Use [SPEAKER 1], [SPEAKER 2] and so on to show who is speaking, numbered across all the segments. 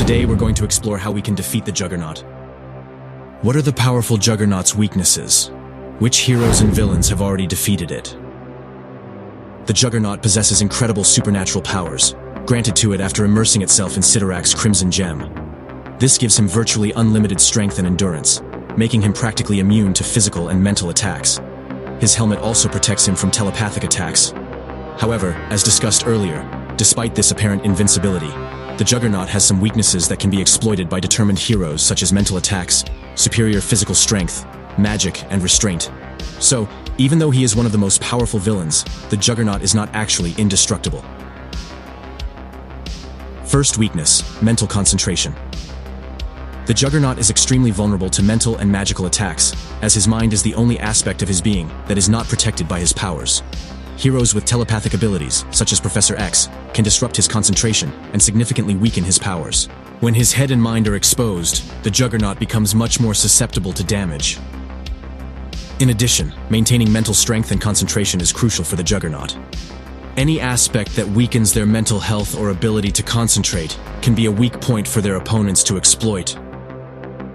[SPEAKER 1] Today we're going to explore how we can defeat the Juggernaut. What are the powerful Juggernaut's weaknesses? Which heroes and villains have already defeated it? The Juggernaut possesses incredible supernatural powers, granted to it after immersing itself in Cyttorak's Crimson Gem. This gives him virtually unlimited strength and endurance, making him practically immune to physical and mental attacks. His helmet also protects him from telepathic attacks. However, as discussed earlier, despite this apparent invincibility, the Juggernaut has some weaknesses that can be exploited by determined heroes such as mental attacks, superior physical strength, magic, and restraint. So, even though he is one of the most powerful villains, the Juggernaut is not actually indestructible. First weakness, mental concentration. The Juggernaut is extremely vulnerable to mental and magical attacks, as his mind is the only aspect of his being that is not protected by his powers. Heroes with telepathic abilities, such as Professor X, can disrupt his concentration and significantly weaken his powers. When his head and mind are exposed, the Juggernaut becomes much more susceptible to damage. In addition, maintaining mental strength and concentration is crucial for the Juggernaut. Any aspect that weakens their mental health or ability to concentrate can be a weak point for their opponents to exploit.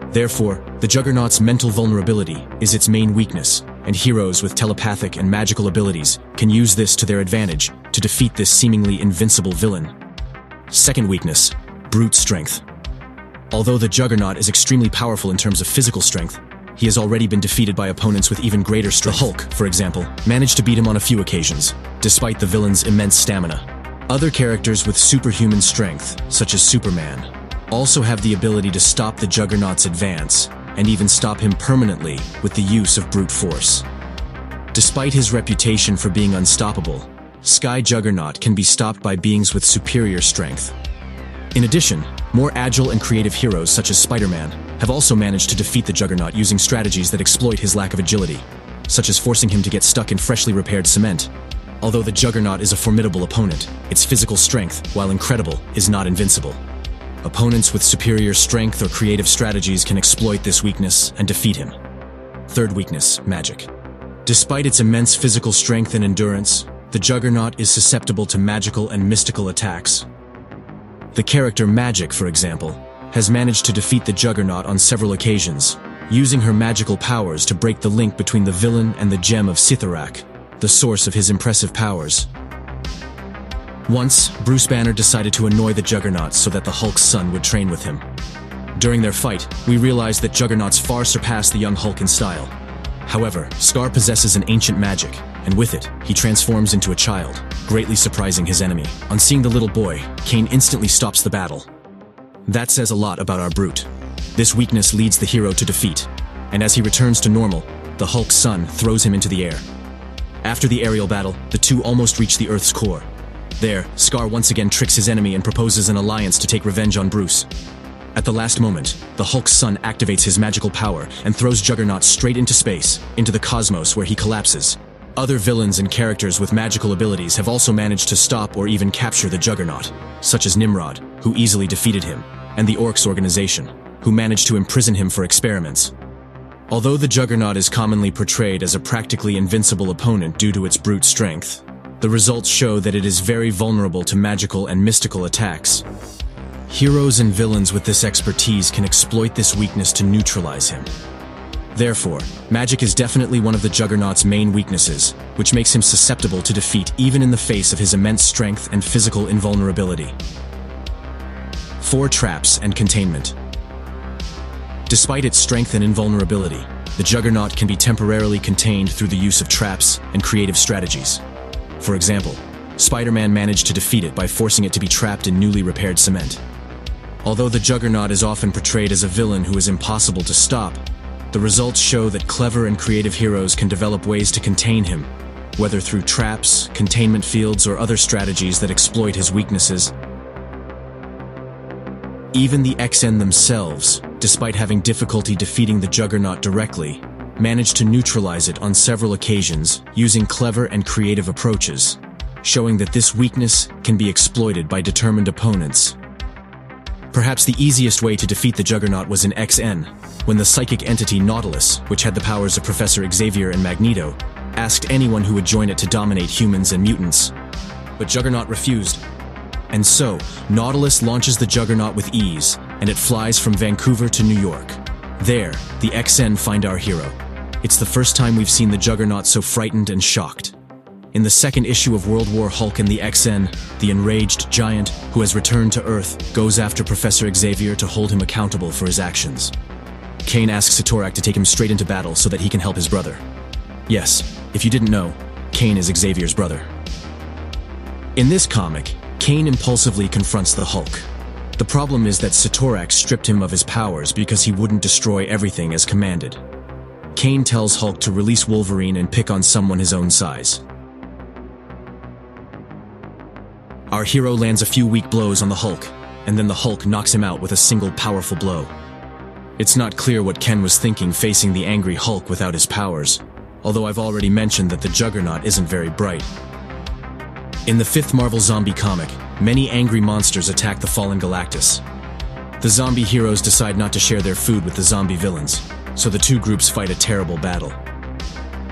[SPEAKER 1] Therefore, the Juggernaut's mental vulnerability is its main weakness, and heroes with telepathic and magical abilities can use this to their advantage to defeat this seemingly invincible villain. Second weakness, brute strength. Although the Juggernaut is extremely powerful in terms of physical strength, he has already been defeated by opponents with even greater strength. The Hulk, for example, managed to beat him on a few occasions, despite the villain's immense stamina. Other characters with superhuman strength, such as Superman, also have the ability to stop the Juggernaut's advance, and even stop him permanently with the use of brute force. Despite his reputation for being unstoppable, Sky Juggernaut can be stopped by beings with superior strength. In addition, more agile and creative heroes such as Spider-Man have also managed to defeat the Juggernaut using strategies that exploit his lack of agility, such as forcing him to get stuck in freshly repaired cement. Although the Juggernaut is a formidable opponent, its physical strength, while incredible, is not invincible. Opponents with superior strength or creative strategies can exploit this weakness and defeat him. Third weakness, magic. Despite its immense physical strength and endurance, the Juggernaut is susceptible to magical and mystical attacks. The character Magic, for example, has managed to defeat the Juggernaut on several occasions, using her magical powers to break the link between the villain and the gem of Cyttorak, the source of his impressive powers. Once, Bruce Banner decided to annoy the Juggernaut so that the Hulk's son would train with him. During their fight, we realized that Juggernauts far surpass the young Hulk in style. However, Scar possesses an ancient magic, and with it, he transforms into a child, greatly surprising his enemy. On seeing the little boy, Kane instantly stops the battle. That says a lot about our brute. This weakness leads the hero to defeat, and as he returns to normal, the Hulk's son throws him into the air. After the aerial battle, the two almost reach the Earth's core. There, Scar once again tricks his enemy and proposes an alliance to take revenge on Bruce. At the last moment, the Hulk's son activates his magical power and throws Juggernaut straight into space, into the cosmos where he collapses. Other villains and characters with magical abilities have also managed to stop or even capture the Juggernaut, such as Nimrod, who easily defeated him, and the Orcs organization, who managed to imprison him for experiments. Although the Juggernaut is commonly portrayed as a practically invincible opponent due to its brute strength, the results show that it is very vulnerable to magical and mystical attacks. Heroes and villains with this expertise can exploit this weakness to neutralize him. Therefore, magic is definitely one of the Juggernaut's main weaknesses, which makes him susceptible to defeat even in the face of his immense strength and physical invulnerability. 4 traps and containment. Despite its strength and invulnerability, the Juggernaut can be temporarily contained through the use of traps and creative strategies. For example, Spider-Man managed to defeat it by forcing it to be trapped in newly repaired cement. Although the Juggernaut is often portrayed as a villain who is impossible to stop, the results show that clever and creative heroes can develop ways to contain him, whether through traps, containment fields, or other strategies that exploit his weaknesses. Even the XN themselves, despite having difficulty defeating the Juggernaut directly, managed to neutralize it on several occasions using clever and creative approaches, showing that this weakness can be exploited by determined opponents. Perhaps the easiest way to defeat the Juggernaut was in XN, when the psychic entity Nautilus, which had the powers of Professor Xavier and Magneto, asked anyone who would join it to dominate humans and mutants. But Juggernaut refused. And so, Nautilus launches the Juggernaut with ease, and it flies from Vancouver to New York. There, the XN find our hero. It's the first time we've seen the Juggernaut so frightened and shocked. In the second issue of World War Hulk and the XN, the enraged giant, who has returned to Earth, goes after Professor Xavier to hold him accountable for his actions. Kane asks Satorak to take him straight into battle so that he can help his brother. Yes, if you didn't know, Kane is Xavier's brother. In this comic, Kane impulsively confronts the Hulk. The problem is that Satorak stripped him of his powers because he wouldn't destroy everything as commanded. Kane tells Hulk to release Wolverine and pick on someone his own size. Our hero lands a few weak blows on the Hulk, and then the Hulk knocks him out with a single powerful blow. It's not clear what Ken was thinking facing the angry Hulk without his powers, although I've already mentioned that the Juggernaut isn't very bright. In the fifth Marvel zombie comic, many angry monsters attack the fallen Galactus. The zombie heroes decide not to share their food with the zombie villains, so the two groups fight a terrible battle.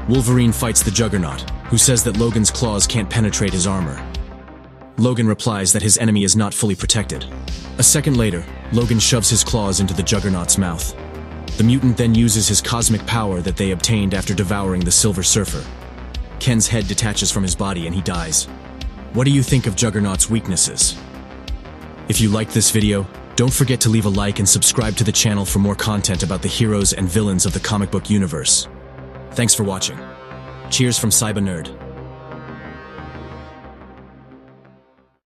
[SPEAKER 1] Wolverine fights the Juggernaut, who says that Logan's claws can't penetrate his armor. Logan replies that his enemy is not fully protected. A second later, Logan shoves his claws into the Juggernaut's mouth. The mutant then uses his cosmic power that they obtained after devouring the Silver Surfer. Ken's head detaches from his body and he dies. What do you think of Juggernaut's weaknesses? If you liked this video, don't forget to leave a like and subscribe to the channel for more content about the heroes and villains of the comic book universe. Thanks for watching. Cheers from Cyber Nerd.